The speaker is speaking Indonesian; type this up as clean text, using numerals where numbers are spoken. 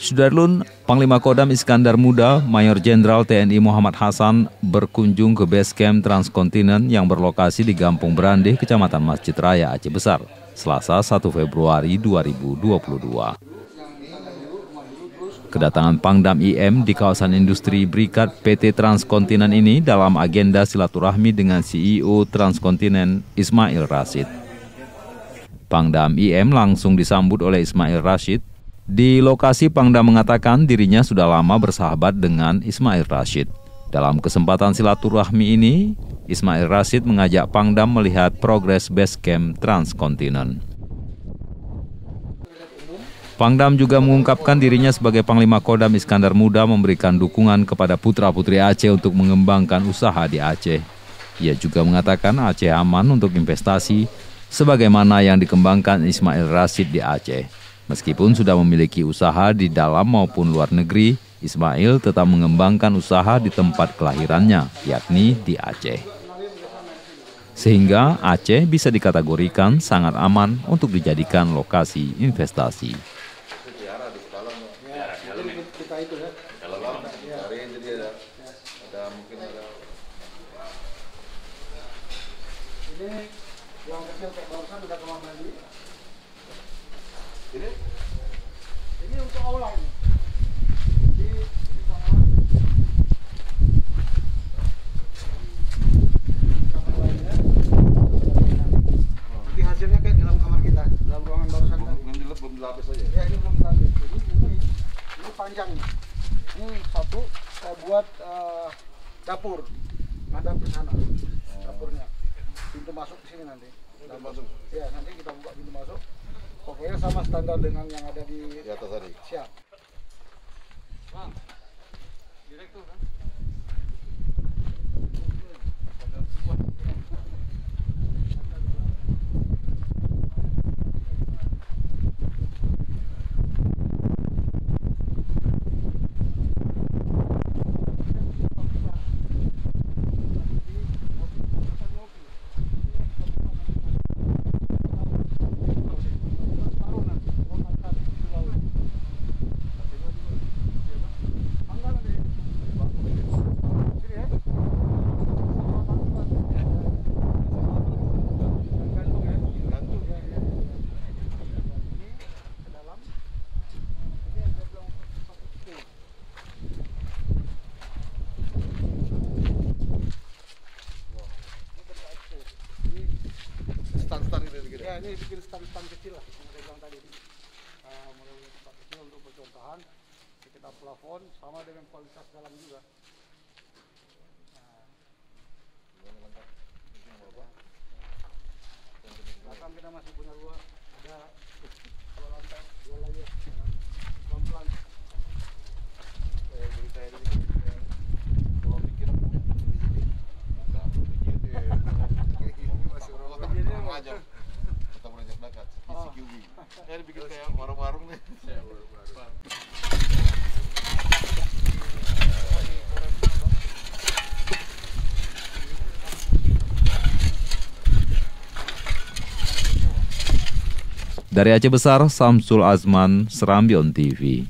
Sudarlun, Panglima Kodam Iskandar Muda, Mayor Jenderal TNI Muhammad Hasan berkunjung ke base camp Transkontinen yang berlokasi di Gampung Berandeh, Kecamatan Masjid Raya, Aceh Besar, Selasa 1 Februari 2022. Kedatangan Pangdam IM di kawasan industri Berikat PT Transkontinen ini dalam agenda silaturahmi dengan CEO Transkontinen Ismail Rashid. Pangdam IM langsung disambut oleh Ismail Rashid. Di lokasi, Pangdam mengatakan dirinya sudah lama bersahabat dengan Ismail Rashid. Dalam kesempatan silaturahmi ini, Ismail Rashid mengajak Pangdam melihat progres base camp Transkontinen. Pangdam juga mengungkapkan dirinya sebagai Panglima Kodam Iskandar Muda memberikan dukungan kepada putra-putri Aceh untuk mengembangkan usaha di Aceh. Ia juga mengatakan Aceh aman untuk investasi, sebagaimana yang dikembangkan Ismail Rashid di Aceh. Meskipun sudah memiliki usaha di dalam maupun luar negeri, Ismail tetap mengembangkan usaha di tempat kelahirannya, yakni di Aceh. Sehingga Aceh bisa dikategorikan sangat aman untuk dijadikan lokasi investasi. Yang kecil kayak barusan udah kamar mandi. Ini untuk aula ini. Ini sama kamar lainnya. Jadi hasilnya kayak dalam kamar kita, dalam ruangan barusan. Belum dilapis aja. Ya, ini belum dilapis. Jadi ini panjang. Ini satu saya buat dapur. Ngadap ke sana. Dapurnya. Pintu masuk ke sini nanti. Pintu masuk? Ya, nanti kita buka pintu masuk. Pokoknya sama standar dengan yang ada di atas tadi. Siap. Bang, direktur kan? Stand gitu bikin. Ya, ini bikin stand kecil lah, yang saya bilang tadi. Mulai tempat kecil untuk percontohan, kita plafon sama dengan kualitas dalam juga. Belakang kita masih punya ruang, ada 2 lantai, 2 lagi, pelan-pelan. Jadi saya ini kalau pikiran aja kita beranjak dekat CQB. Ya dibikin kayak warung-warung nih. Dari Aceh Besar, Samsul Azman, Serambion TV.